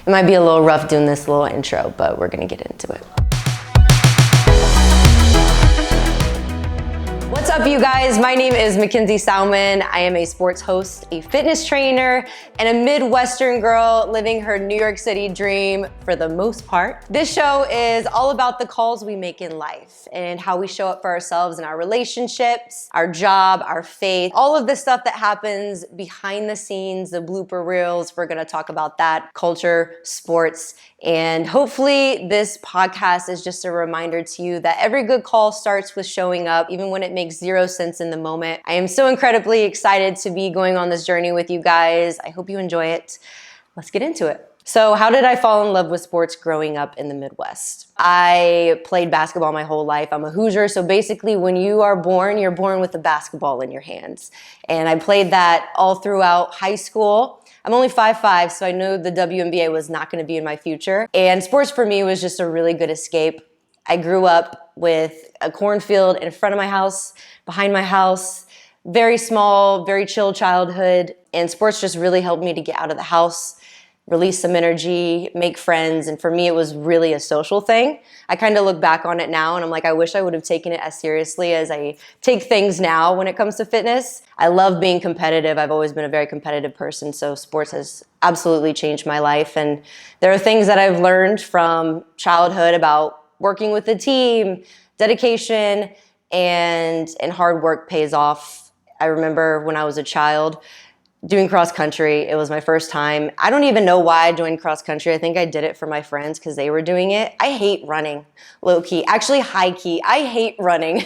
It might be a little rough doing this little intro, but we're gonna get into it. What's up, you guys? My name is Mackenzie Salmon. I am a sports host, a fitness trainer, and a Midwestern girl living her New York City dream for the most part. This show is all about the calls we make in life and how we show up for ourselves in our relationships, our job, our faith, all of the stuff that happens behind the scenes, the blooper reels. We're gonna talk about that, culture, sports, and hopefully this podcast is just a reminder to you that every good call starts with showing up, even when it makes zero sense in the moment. I am so incredibly excited to be going on this journey with you guys. I hope you enjoy it. Let's get into it. So how did I fall in love with sports growing up in the Midwest? I played basketball my whole life. I'm a Hoosier, so basically when you are born, you're born with a basketball in your hands. And I played that all throughout high school. I'm only 5'5", so I knew the WNBA was not gonna be in my future. And sports for me was just a really good escape. I grew up with a cornfield in front of my house, behind my house, very small, very chill childhood. And sports just really helped me to get out of the house, release some energy, make friends. And for me, it was really a social thing. I kind of look back on it now and I'm like, I wish I would have taken it as seriously as I take things now when it comes to fitness. I love being competitive. I've always been a very competitive person. So sports has absolutely changed my life. And there are things that I've learned from childhood about working with a team, dedication, and hard work pays off. I remember when I was a child, doing cross country. It was my first time. I don't even know why I joined cross country. I think I did it for my friends because they were doing it. I hate running, low key, actually high key. I hate running.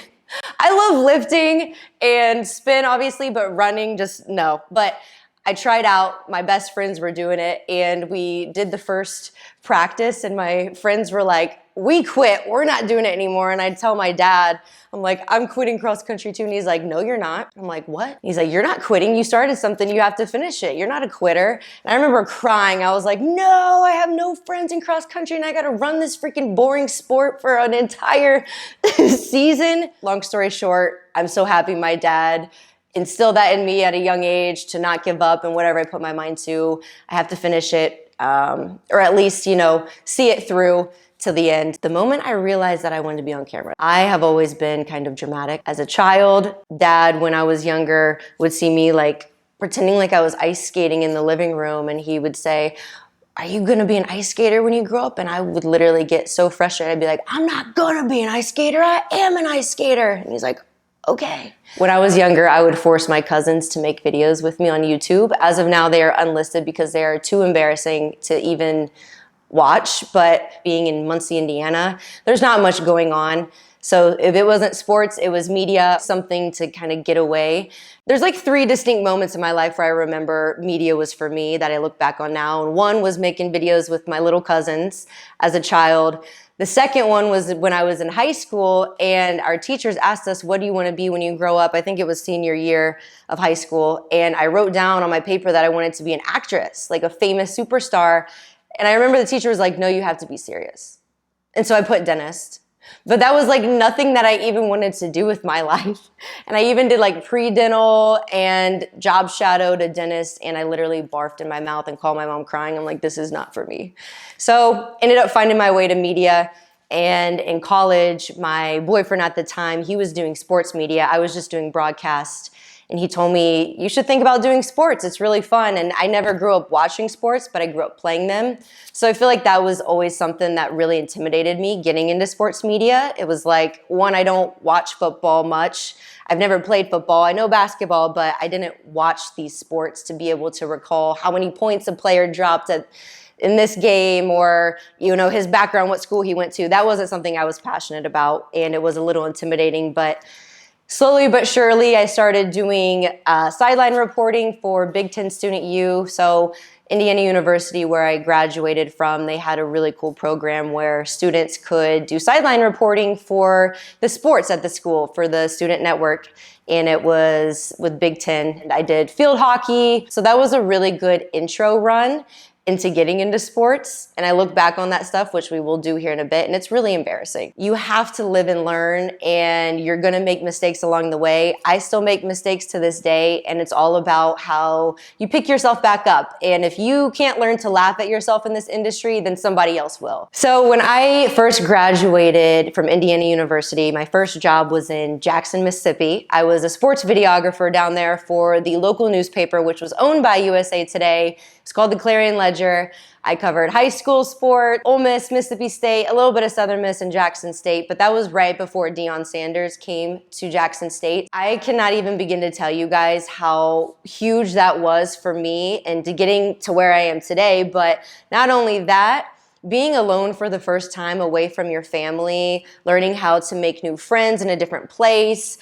I love lifting and spin obviously, but running just no. But I tried out, my best friends were doing it and we did the first practice and my friends were like, we quit, we're not doing it anymore. And I'd tell my dad, I'm like, I'm quitting cross country too. And he's like, no, you're not. I'm like, what? He's like, you're not quitting. You started something, you have to finish it. You're not a quitter. And I remember crying. I was like, no, I have no friends in cross country and I got to run this freaking boring sport for an entire season. Long story short, I'm so happy my dad instilled that in me at a young age to not give up, and whatever I put my mind to, I have to finish it, or at least, see it through to the end. The moment I realized that I wanted to be on camera, I have always been kind of dramatic. As a child, dad, when I was younger, would see me like pretending like I was ice skating in the living room, and he would say, are you gonna be an ice skater when you grow up? And I would literally get so frustrated. I'd be like, I'm not gonna be an ice skater, I am an ice skater. And he's like, okay. When I was younger, I would force my cousins to make videos with me on YouTube. As of now, they are unlisted because they are too embarrassing to even watch. But being in Muncie, Indiana, there's not much going on. So if it wasn't sports, it was media, something to kind of get away. There's like 3 distinct moments in my life where I remember media was for me that I look back on now. And one was making videos with my little cousins as a child. The second one was when I was in high school and our teachers asked us, what do you want to be when you grow up? I think it was senior year of high school. And I wrote down on my paper that I wanted to be an actress, like a famous superstar. And I remember the teacher was like, no, you have to be serious. And so I put dentist. But that was like nothing that I even wanted to do with my life. And I even did like pre-dental and job shadowed a dentist, and I literally barfed in my mouth and called my mom crying. I'm like, this is not for me. So ended up finding my way to media. And in college, my boyfriend at the time, he was doing sports media. I was just doing broadcast. And he told me, you should think about doing sports. It's really fun. And I never grew up watching sports, but I grew up playing them. So I feel like that was always something that really intimidated me getting into sports media. It was like, one, I don't watch football much. I've never played football. I know basketball, but I didn't watch these sports to be able to recall how many points a player dropped in this game, or his background, what school he went to. That wasn't something I was passionate about, and it was a little intimidating. But slowly but surely, I started doing sideline reporting for Big Ten Student U. So Indiana University, where I graduated from, they had a really cool program where students could do sideline reporting for the sports at the school, for the student network. And it was with Big Ten. And I did field hockey. So that was a really good intro run into getting into sports. And I look back on that stuff, which we will do here in a bit, and it's really embarrassing. You have to live and learn, and you're gonna make mistakes along the way. I still make mistakes to this day, and it's all about how you pick yourself back up. And if you can't learn to laugh at yourself in this industry, then somebody else will. So when I first graduated from Indiana University, my first job was in Jackson, Mississippi. I was a sports videographer down there for the local newspaper, which was owned by USA Today. It's called the Clarion Ledger. I covered high school sport, Ole Miss, Mississippi State, a little bit of Southern Miss and Jackson State, but that was right before Deion Sanders came to Jackson State. I cannot even begin to tell you guys how huge that was for me and to getting to where I am today. But not only that, being alone for the first time away from your family, learning how to make new friends in a different place.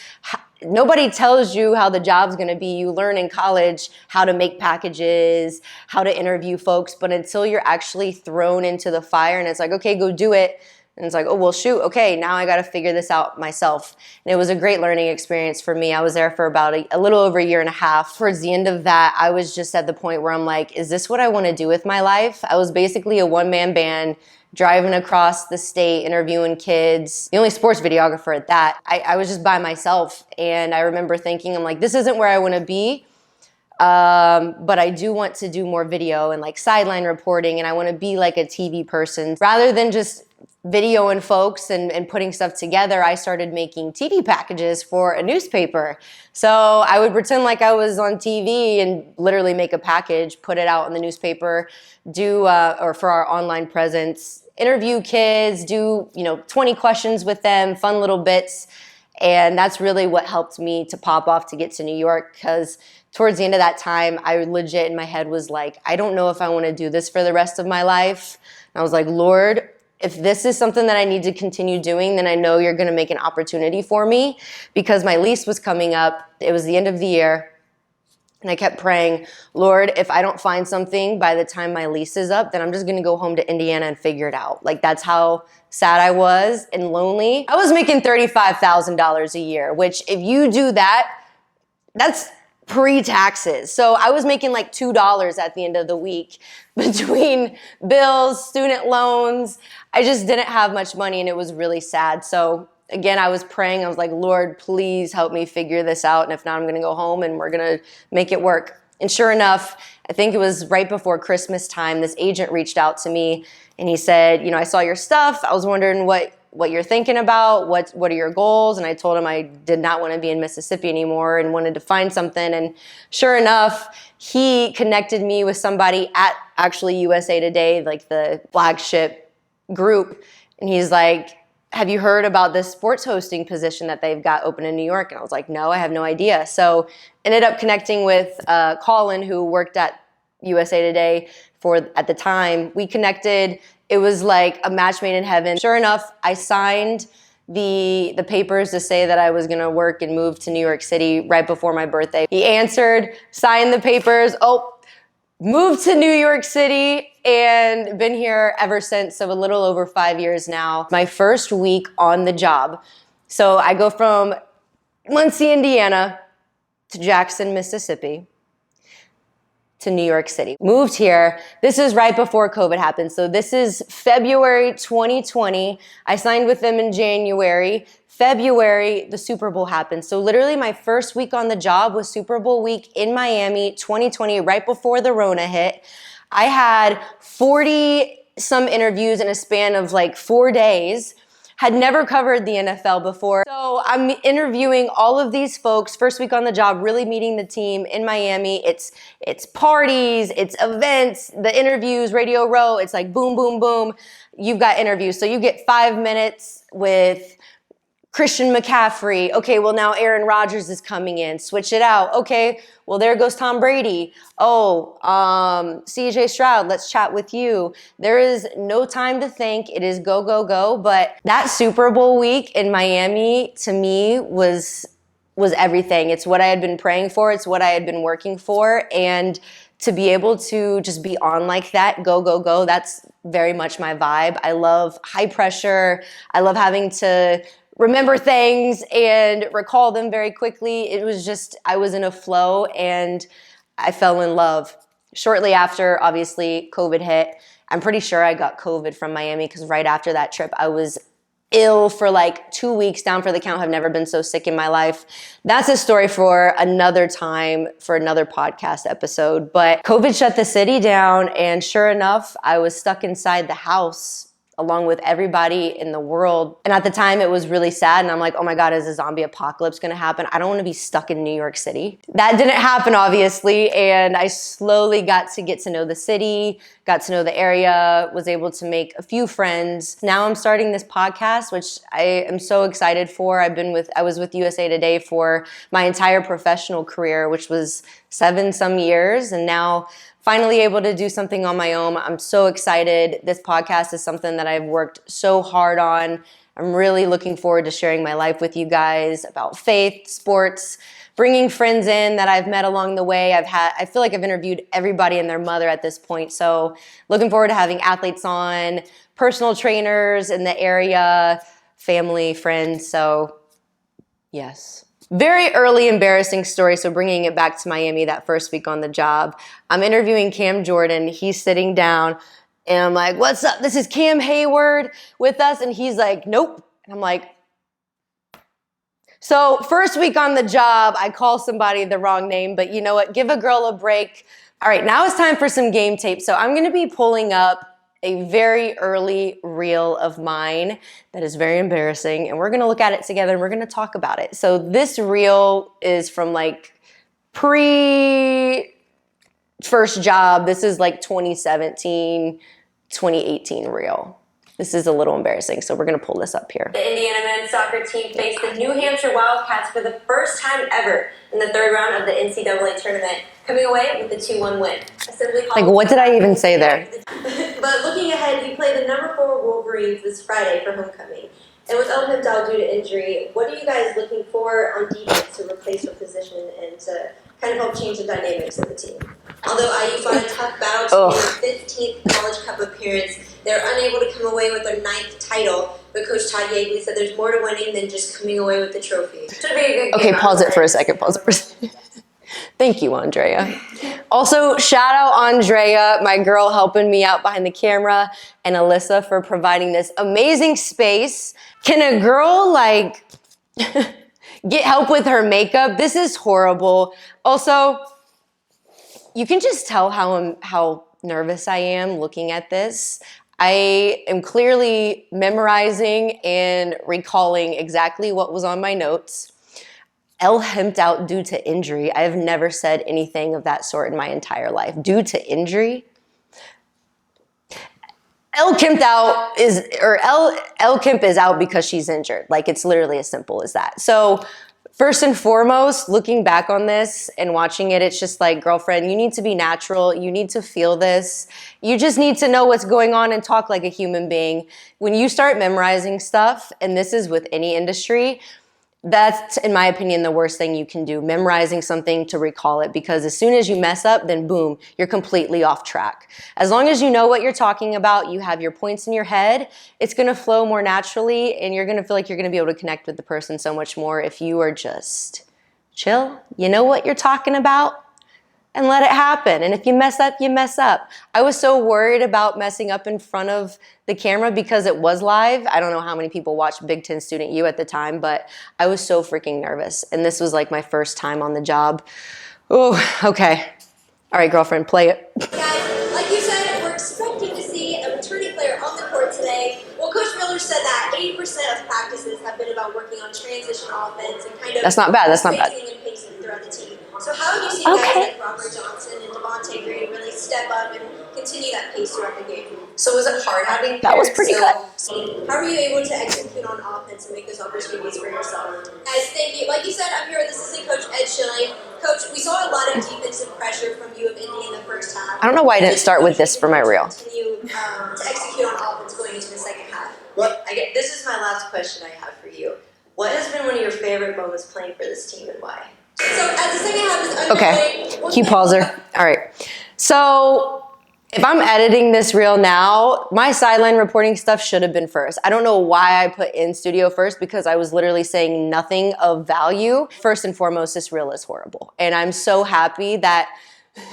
Nobody tells you how the job's gonna be. You learn in college how to make packages, how to interview folks, but until you're actually thrown into the fire and it's like, okay, go do it. And it's like, oh, well, shoot, okay, now I gotta figure this out myself. And it was a great learning experience for me. I was there for about a little over a year and a half. Towards the end of that, I was just at the point where I'm like, is this what I wanna do with my life? I was basically a one-man band, driving across the state, interviewing kids, the only sports videographer at that. I was just by myself, and I remember thinking, I'm like, this isn't where I wanna be, but I do want to do more video and like sideline reporting, and I wanna be like a TV person. Rather than just videoing folks and putting stuff together, I started making TV packages for a newspaper. So I would pretend like I was on TV and literally make a package, put it out in the newspaper, or for our online presence, interview kids, do 20 questions with them, fun little bits. And that's really what helped me to pop off to get to New York, because towards the end of that time, I legit in my head was like, I don't know if I want to do this for the rest of my life. And I was like, Lord, if this is something that I need to continue doing, then I know you're going to make an opportunity for me, because my lease was coming up. It was the end of the year. And I kept praying, Lord, if I don't find something by the time my lease is up, then I'm just going to go home to Indiana and figure it out. Like, that's how sad I was and lonely. I was making $35,000 a year, which if you do that, that's pre-taxes. So I was making like $2 at the end of the week between bills, student loans. I just didn't have much money, and it was really sad. So again, I was praying. I was like, Lord, please help me figure this out. And if not, I'm going to go home and we're going to make it work. And sure enough, I think it was right before Christmas time, this agent reached out to me and he said, I saw your stuff. I was wondering what you're thinking about, what are your goals? And I told him I did not want to be in Mississippi anymore and wanted to find something. And sure enough, he connected me with somebody at actually USA Today, like the flagship group. And he's like, have you heard about this sports hosting position that they've got open in New York? And I was like, no, I have no idea. So ended up connecting with Colin, who worked at USA Today at the time. We connected. It was like a match made in heaven. Sure enough, I signed the papers to say that I was gonna work and move to New York City right before my birthday. He answered, signed the papers, moved to New York City, and been here ever since, so a little over 5 years now. My first week on the job. So I go from Muncie, Indiana to Jackson, Mississippi, to New York City. Moved here. This is right before COVID happened. So this is February 2020. I signed with them in January. February, the Super Bowl happened. So literally my first week on the job was Super Bowl week in Miami, 2020, right before the Rona hit. I had 40 some interviews in a span of like 4 days. Had never covered the NFL before. So I'm interviewing all of these folks, first week on the job, really meeting the team in Miami. It's parties, it's events, the interviews, Radio Row. It's like boom, boom, boom. You've got interviews. So you get 5 minutes with Christian McCaffrey. Okay, well now Aaron Rodgers is coming in. Switch it out. Okay, well there goes Tom Brady. CJ Stroud, let's chat with you. There is no time to think. It is go, go, go. But that Super Bowl week in Miami to me was everything. It's what I had been praying for. It's what I had been working for. And to be able to just be on like that, go, go, go, that's very much my vibe. I love high pressure. I love having to remember things and recall them very quickly. It was just, I was in a flow and I fell in love. shortly after, obviously, COVID hit. I'm pretty sure I got COVID from Miami because right after that trip, I was ill for like 2 weeks, down for the count. Have never been so sick in my life. That's a story for another time, for another podcast episode. But COVID shut the city down, and sure enough, I was stuck inside the house along with everybody in the world. And at the time, it was really sad. And I'm like, oh my God, is a zombie apocalypse gonna happen? I don't wanna be stuck in New York City. That didn't happen, obviously. And I slowly got to know the city, got to know the area, was able to make a few friends. Now I'm starting this podcast, which I am so excited for. I was with USA Today for my entire professional career, which was 7 some years. And now finally able to do something on my own. I'm so excited. This podcast is something that I've worked so hard on. I'm really looking forward to sharing my life with you guys about faith, sports, bringing friends in that I've met along the way. I feel like I've interviewed everybody and their mother at this point. So looking forward to having athletes on, personal trainers in the area, family, friends. So yes. Very early embarrassing story, so bringing it back to Miami that first week on the job. I'm interviewing Cam Jordan. He's sitting down, and I'm like, what's up? This is Cam Hayward with us. And he's like, nope. And I'm like, so first week on the job, I call somebody the wrong name, but you know what? Give a girl a break. All right, now it's time for some game tape. So I'm going to be pulling up a very early reel of mine that is very embarrassing, and we're gonna look at it together and we're gonna talk about it. So this reel is from like pre-first job. This is like 2017, 2018 reel. This is a little embarrassing, so we're gonna pull this up here. The Indiana men's soccer team faced the New Hampshire Wildcats for the first time ever in the third round of the NCAA tournament, coming away with a 2-1 win. Like, what did I even say there? But looking ahead, you play the number 4 Wolverines this Friday for homecoming. And with El Himdal due to injury, what are you guys looking for on defense to replace your position and to kind of help change the dynamics of the team? Although IU fought a tough battle to get their 15th College Cup appearance, they're unable to come away with their 9th title. But Coach Todd Yeagley said there's more to winning than just coming away with the trophy. Should be a good game. Okay, pause it for a second. Pause it for a second. Thank you, Andrea. Also, shout out Andrea, my girl helping me out behind the camera, and Alyssa for providing this amazing space. Can a girl like get help with her makeup? This is horrible. Also, you can just tell how nervous I am looking at this. I am clearly memorizing and recalling exactly what was on my notes. El hemped out due to injury. I have never said anything of that sort in my entire life. Due to injury? El Kemp is out because she's injured. Like, it's literally as simple as that. So first and foremost, looking back on this and watching it, it's just like, girlfriend, you need to be natural. You need to feel this. You just need to know what's going on and talk like a human being. When you start memorizing stuff, and this is with any industry, that's, in my opinion, the worst thing you can do, memorizing something to recall it, because as soon as you mess up, then boom, you're completely off track. As long as you know what you're talking about, you have your points in your head, it's gonna flow more naturally, and you're gonna feel like you're gonna be able to connect with the person so much more if you are just chill, you know what you're talking about, and let it happen. And if you mess up, you mess up. I was so worried about messing up in front of the camera because it was live. I don't know how many people watched Big Ten Student U at the time, but I was so freaking nervous. And this was like my first time on the job. Oh, okay. All right, girlfriend, play it. Guys, like you said, we're expecting to see a returning player on the court today. Well, Coach Miller said that 80% of practices have been about working on transition offense and kind of— That's not bad, that's not bad. And pacing throughout the team. So how have you seen guys like Robert Johnson and Devontae Green really step up and continue that pace throughout the game? So was it hard having— That was pretty good. How are you able to execute on offense and make those opportunities for yourself? Guys, thank you. Like you said, I'm here with assistant coach Ed Schilling. Coach, we saw a lot of defensive pressure from U of Indy in the first half. I don't know why I didn't start with this for my reel. Continue to execute on offense going into the second half. Well, this is my last question I have for you. What has been one of your favorite moments playing for this team and why? So as the second half is underway— Okay, cue pauser. All right. So if I'm editing this reel now, my sideline reporting stuff should have been first. I don't know why I put in studio first, because I was literally saying nothing of value. First and foremost, this reel is horrible. And I'm so happy that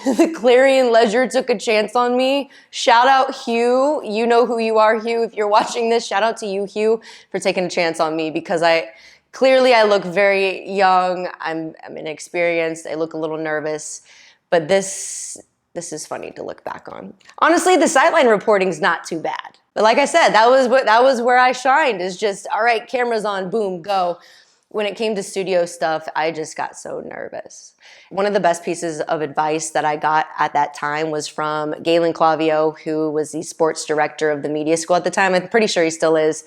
The Clarion Ledger took a chance on me. Shout out Hugh. You know who you are, Hugh. If you're watching this, shout out to you, Hugh, for taking a chance on me, because I look very young. I'm inexperienced. I look a little nervous, but this is funny to look back on. Honestly, the sideline reporting's not too bad. But like I said, that was where I shined, is just, all right, cameras on, boom, go. When it came to studio stuff, I just got so nervous. One of the best pieces of advice that I got at that time was from Galen Clavio, who was the sports director of the media school at the time. I'm pretty sure he still is.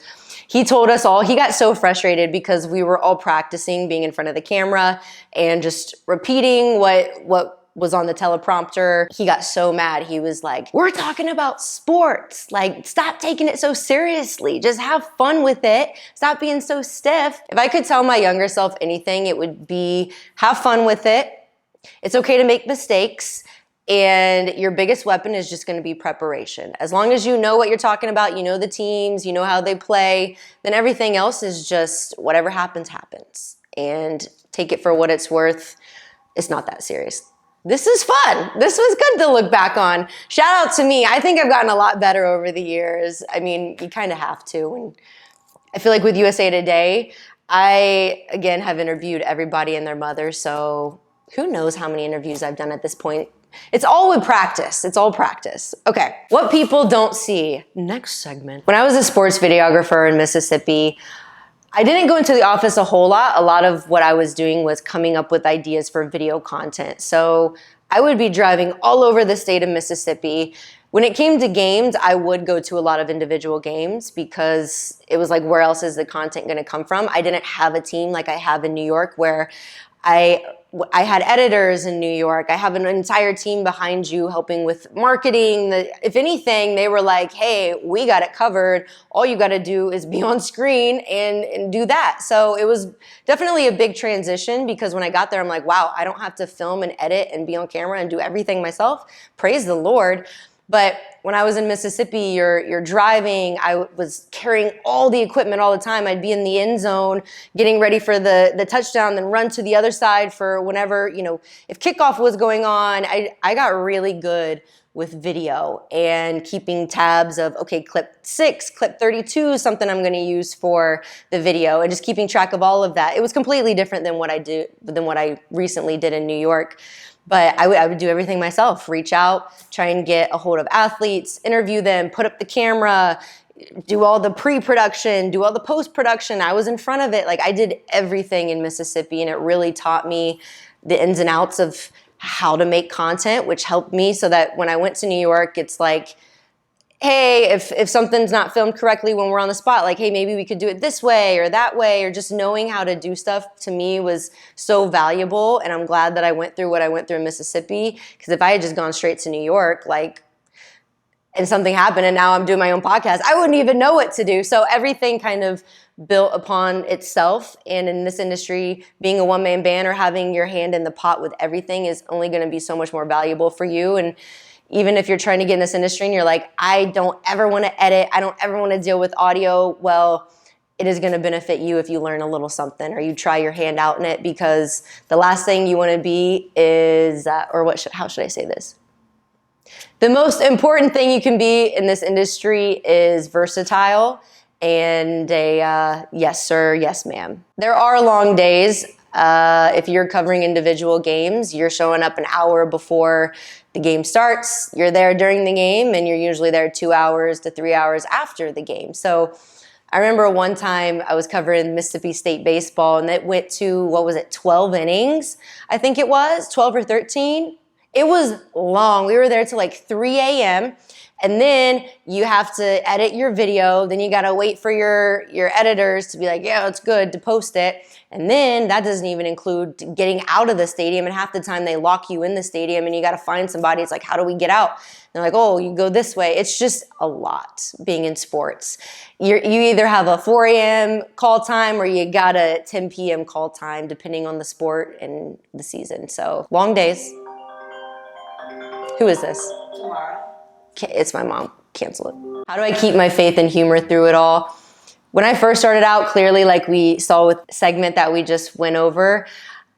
He told us all, he got so frustrated because we were all practicing being in front of the camera and just repeating what was on the teleprompter. He got so mad. He was like, we're talking about sports. Like, stop taking it so seriously. Just have fun with it. Stop being so stiff. If I could tell my younger self anything, it would be have fun with it. It's okay to make mistakes. And your biggest weapon is just going to be preparation. As long as you know what you're talking about, you know the teams, you know how they play, then everything else is just whatever happens, happens. And take it for what it's worth. It's not that serious. This is fun. This was good to look back on. Shout out to me. I think I've gotten a lot better over the years. I mean, you kind of have to. And I feel like with USA Today, I, again, have interviewed everybody and their mother. So who knows how many interviews I've done at this point. It's all with practice. It's all practice. Okay, what people don't see. Next segment. When I was a sports videographer in Mississippi, I didn't go into the office a whole lot. A lot of what I was doing was coming up with ideas for video content. So I would be driving all over the state of Mississippi. When it came to games, I would go to a lot of individual games because it was like, where else is the content going to come from? I didn't have a team like I have in New York, where I had editors in New York. I have an entire team behind you helping with marketing. If anything, they were like, hey, we got it covered. All you got to do is be on screen and do that. So it was definitely a big transition, because when I got there, I'm like, wow, I don't have to film and edit and be on camera and do everything myself. Praise the Lord. But when I was in Mississippi, you're driving. I was carrying all the equipment all the time. I'd be in the end zone getting ready for the touchdown, then run to the other side for whenever, if kickoff was going on. I got really good with video and keeping tabs of, okay, clip 6, clip 32, something I'm going to use for the video, and just keeping track of all of that. It was completely different than what I recently did in New York. But I would do everything myself, reach out, try and get a hold of athletes, interview them, put up the camera, do all the pre-production, do all the post-production. I was in front of it. Like, I did everything in Mississippi, and it really taught me the ins and outs of how to make content, which helped me so that when I went to New York, it's like, hey, if something's not filmed correctly when we're on the spot, like, hey, maybe we could do it this way or that way, or just knowing how to do stuff, to me, was so valuable. And I'm glad that I went through what I went through in Mississippi, because if I had just gone straight to New York, and something happened and now I'm doing my own podcast, I wouldn't even know what to do. So everything kind of built upon itself. And in this industry, being a one-man band or having your hand in the pot with everything is only going to be so much more valuable for you. And even if you're trying to get in this industry and you're like, I don't ever want to edit, I don't ever want to deal with audio, well, it is going to benefit you if you learn a little something or you try your hand out in it, because the last thing you want to be is, how should I say this? The most important thing you can be in this industry is versatile and a yes sir, yes ma'am. There are long days. If you're covering individual games, you're showing up an hour before the game starts, you're there during the game, and you're usually there 2 hours to 3 hours after the game. So I remember one time I was covering Mississippi State baseball, and it went to, 12 innings? I think it was, 12 or 13. It was long. We were there till like 3 a.m. And then you have to edit your video. Then you got to wait for your editors to be like, yeah, it's good, to post it. And then that doesn't even include getting out of the stadium. And half the time they lock you in the stadium and you got to find somebody. It's like, how do we get out? And they're like, oh, you go this way. It's just a lot being in sports. You either have a 4 a.m. call time or you got a 10 p.m. call time, depending on the sport and the season. So long days. Who is this? Tomorrow. It's my mom. Cancel it. How do I keep my faith and humor through it all? When I first started out, clearly, like we saw with the segment that we just went over,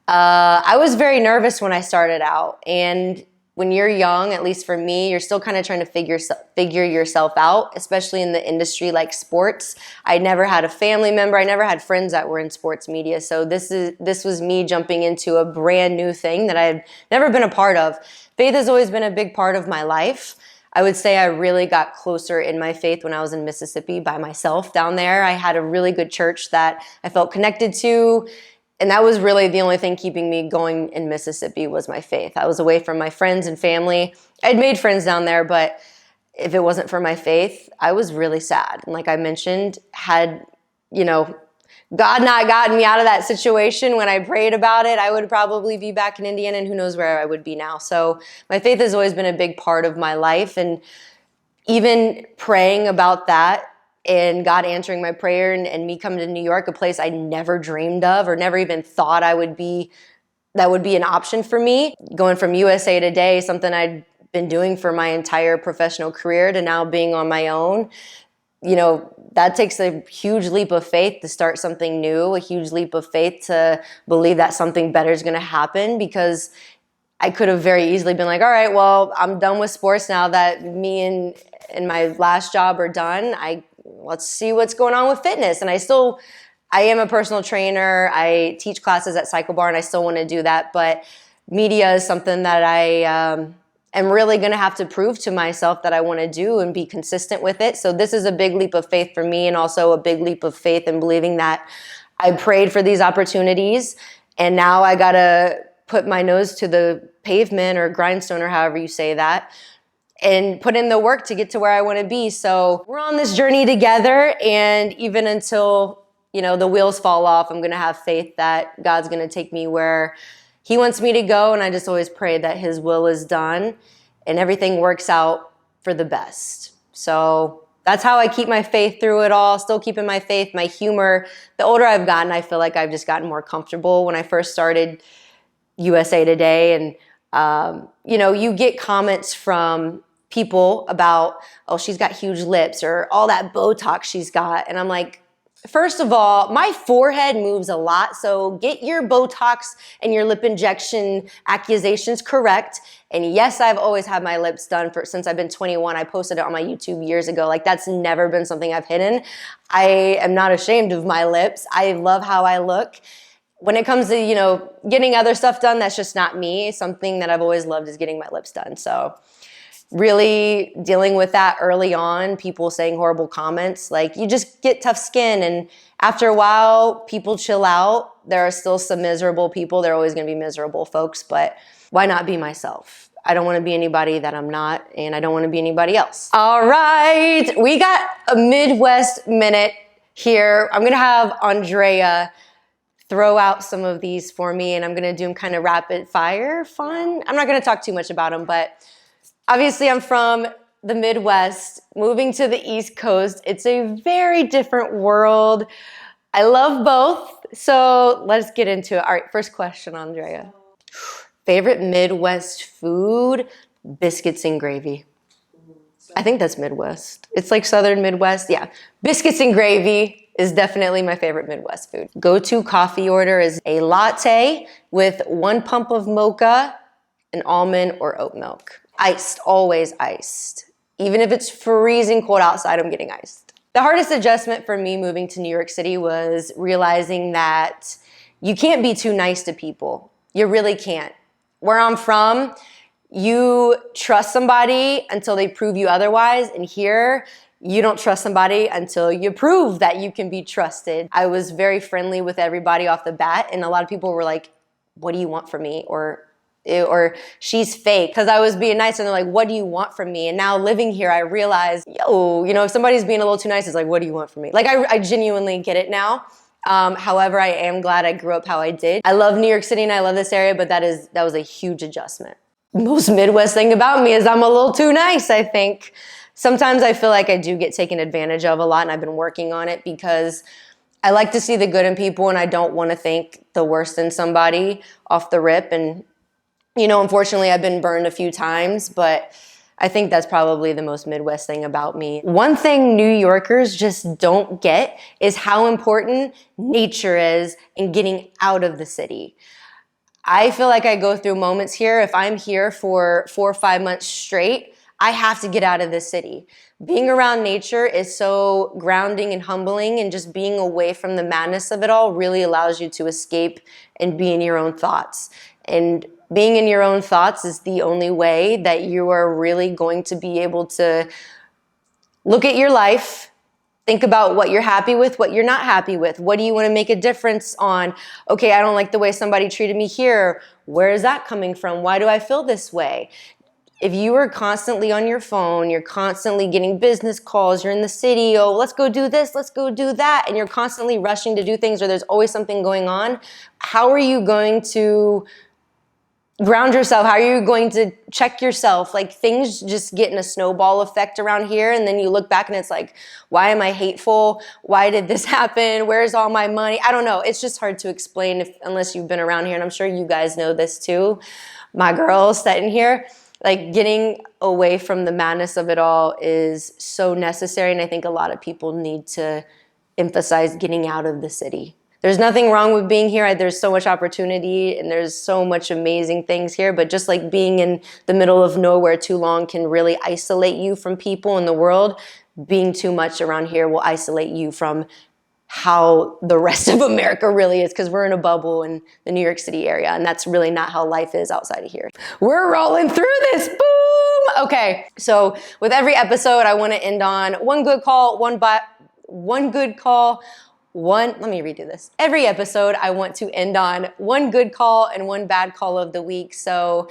I was very nervous when I started out. And when you're young, at least for me, you're still kind of trying to figure yourself out, especially in the industry like sports. I never had a family member. I never had friends that were in sports media. So this was me jumping into a brand new thing that I've never been a part of. Faith has always been a big part of my life. I would say I really got closer in my faith when I was in Mississippi by myself down there. I had a really good church that I felt connected to. And that was really the only thing keeping me going in Mississippi was my faith. I was away from my friends and family. I'd made friends down there, but if it wasn't for my faith, I was really sad. And like I mentioned, had, God not gotten me out of that situation when I prayed about it, I would probably be back in Indiana, and who knows where I would be now. So my faith has always been a big part of my life. And even praying about that, and God answering my prayer and me coming to New York, a place I never dreamed of or never even thought that would be an option for me. Going from USA Today, something I'd been doing for my entire professional career, to now being on my own, that takes a huge leap of faith to start something new, a huge leap of faith to believe that something better is going to happen, because I could have very easily been like, all right, well, I'm done with sports now that me and my last job are done. Let's see what's going on with fitness. And I am a personal trainer. I teach classes at Cycle Bar, and I still want to do that. But media is something that I am really going to have to prove to myself that I want to do and be consistent with it. So this is a big leap of faith for me, and also a big leap of faith in believing that I prayed for these opportunities, and now I got to put my nose to the pavement or grindstone, or however you say that, and put in the work to get to where I want to be. So we're on this journey together, and even until, the wheels fall off, I'm going to have faith that God's going to take me where He wants me to go. And I just always pray that His will is done and everything works out for the best. So that's how I keep my faith through it all, still keeping my faith, my humor. The older I've gotten, I feel like I've just gotten more comfortable. When I first started USA Today, and you get comments from people about, oh, she's got huge lips, or all that Botox she's got. And I'm like, first of all, my forehead moves a lot, so get your Botox and your lip injection accusations correct. And yes, I've always had my lips done since I've been 21. I posted it on my YouTube years ago. Like, that's never been something I've hidden. I am not ashamed of my lips. I love how I look. When it comes to, getting other stuff done, that's just not me. Something that I've always loved is getting my lips done. So really dealing with that early on, people saying horrible comments, like, you just get tough skin. And after a while, people chill out. There are still some miserable people. There are always going to be miserable folks, but why not be myself? I don't want to be anybody that I'm not, and I don't want to be anybody else. All right, we got a Midwest minute here. I'm going to have Andrea throw out some of these for me, and I'm going to do them kind of rapid fire fun. I'm not going to talk too much about them, but obviously I'm from the Midwest, moving to the East Coast. It's a very different world. I love both, so let's get into it. All right, first question, Andrea. Favorite Midwest food? Biscuits and gravy. I think that's Midwest. It's like Southern Midwest. Yeah, biscuits and gravy is definitely my favorite Midwest food. Go-to coffee order is a latte with 1 pump of mocha and almond or oat milk. Iced, always iced. Even if it's freezing cold outside, I'm getting iced. The hardest adjustment for me moving to New York City was realizing that you can't be too nice to people. You really can't. Where I'm from, you trust somebody until they prove you otherwise. And here, you don't trust somebody until you prove that you can be trusted. I was very friendly with everybody off the bat, and a lot of people were like, what do you want from me? Or she's fake, because I was being nice, and they're like, what do you want from me? And now living here, I realize, if somebody's being a little too nice, it's like, what do you want from me? Like, I genuinely get it now. However, I am glad I grew up how I did. I love New York City and I love this area, but that was a huge adjustment. Most Midwest thing about me is I'm a little too nice, I think. Sometimes I feel like I do get taken advantage of a lot, and I've been working on it, because I like to see the good in people, and I don't want to think the worst in somebody off the rip. And unfortunately, I've been burned a few times, but I think that's probably the most Midwest thing about me. One thing New Yorkers just don't get is how important nature is in getting out of the city. I feel like I go through moments here. If I'm here for 4 or 5 months straight, I have to get out of the city. Being around nature is so grounding and humbling, and just being away from the madness of it all really allows you to escape and be in your own thoughts. And being in your own thoughts is the only way that you are really going to be able to look at your life. Think about what you're happy with, what you're not happy with. What do you want to make a difference on? Okay, I don't like the way somebody treated me here. Where is that coming from? Why do I feel this way? If you are constantly on your phone, you're constantly getting business calls, you're in the city, oh, let's go do this, let's go do that, and you're constantly rushing to do things, or there's always something going on, how are you going to ground yourself? How are you going to check yourself? Like, things just get in a snowball effect around here, and then you look back and it's like, why am I hateful? Why did this happen? Where's all my money? I don't know. It's just hard to explain unless you've been around here, and I'm sure you guys know this too. My girls sitting here, like, getting away from the madness of it all is so necessary, and I think a lot of people need to emphasize getting out of the city. There's nothing wrong with being here. There's so much opportunity and there's so much amazing things here, but just like being in the middle of nowhere too long can really isolate you from people in the world, being too much around here will isolate you from how the rest of America really is, because we're in a bubble in the New York City area, and that's really not how life is outside of here. We're rolling through this, boom! Okay, so with every episode, I want to end on one good call, let me redo this. Every episode, I want to end on one good call and one bad call of the week. So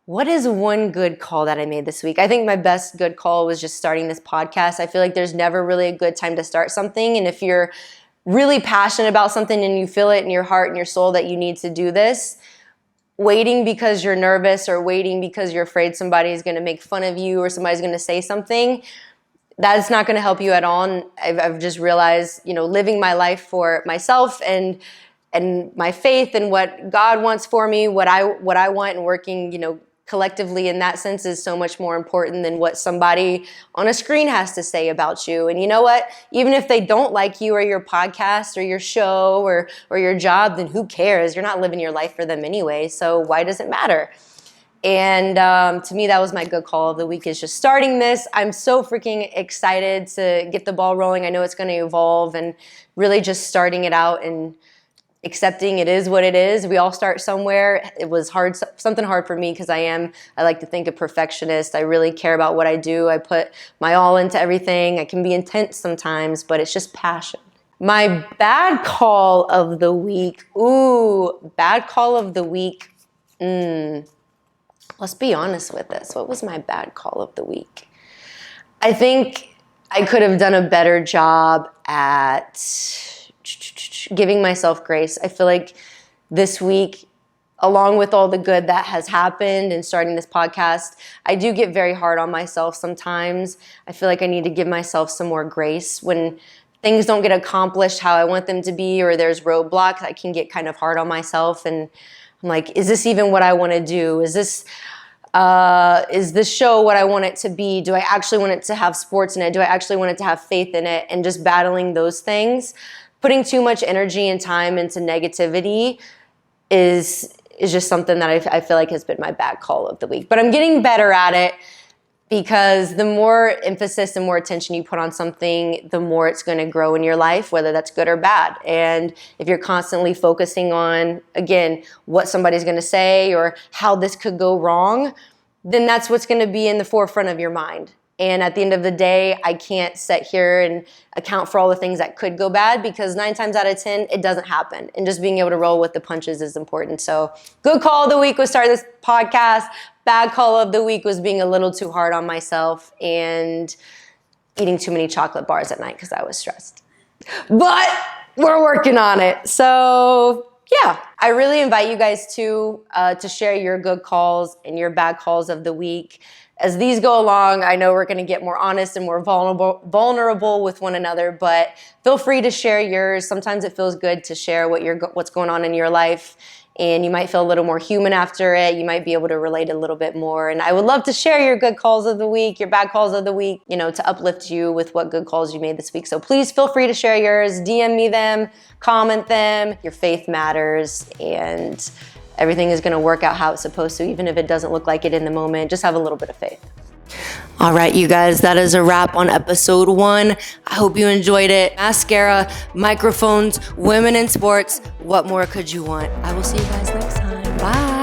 what is one good call that I made this week? I think my best good call was just starting this podcast. I feel like there's never really a good time to start something. And if you're really passionate about something and you feel it in your heart and your soul that you need to do this, waiting because you're nervous or waiting because you're afraid somebody is going to make fun of you or somebody's going to say something, that's not going to help you at all. And I've just realized, living my life for myself and my faith and what God wants for me, what I want, and working, collectively in that sense is so much more important than what somebody on a screen has to say about you. And you know what? Even if they don't like you or your podcast or your show or your job, then who cares? You're not living your life for them anyway. So why does it matter? And to me, that was my good call of the week, is just starting this. I'm so freaking excited to get the ball rolling. I know it's going to evolve, and really just starting it out and accepting it is what it is. We all start somewhere. It was hard, something hard for me, because I like to think a perfectionist. I really care about what I do. I put my all into everything. I can be intense sometimes, but it's just passion. My bad call of the week. Ooh, bad call of the week. Let's be honest with this. What was my bad call of the week? I think I could have done a better job at giving myself grace. I feel like this week, along with all the good that has happened and starting this podcast, I do get very hard on myself sometimes. I feel like I need to give myself some more grace. When things don't get accomplished how I want them to be, or there's roadblocks, I can get kind of hard on myself, and I'm like, is this even what I want to do? Is this show what I want it to be? Do I actually want it to have sports in it? Do I actually want it to have faith in it? And just battling those things, putting too much energy and time into negativity is just something that I feel like has been my bad call of the week. But I'm getting better at it, because the more emphasis and more attention you put on something, the more it's going to grow in your life, whether that's good or bad. And if you're constantly focusing on, again, what somebody's going to say or how this could go wrong, then that's what's going to be in the forefront of your mind. And at the end of the day, I can't sit here and account for all the things that could go bad, because 9 times out of 10, it doesn't happen. And just being able to roll with the punches is important. So good call of the week was starting this podcast. Bad call of the week was being a little too hard on myself and eating too many chocolate bars at night because I was stressed. But we're working on it. So yeah, I really invite you guys to share your good calls and your bad calls of the week. As these go along, I know we're going to get more honest and more vulnerable with one another, but feel free to share yours. Sometimes it feels good to share what's going on in your life, and you might feel a little more human after it. You might be able to relate a little bit more. And I would love to share your good calls of the week, your bad calls of the week, to uplift you with what good calls you made this week. So please feel free to share yours, DM me them, comment them. Your faith matters, and everything is gonna work out how it's supposed to, even if it doesn't look like it in the moment. Just have a little bit of faith. All right, you guys, that is a wrap on episode 1. I hope you enjoyed it. Mascara, microphones, women in sports. What more could you want? I will see you guys next time. Bye.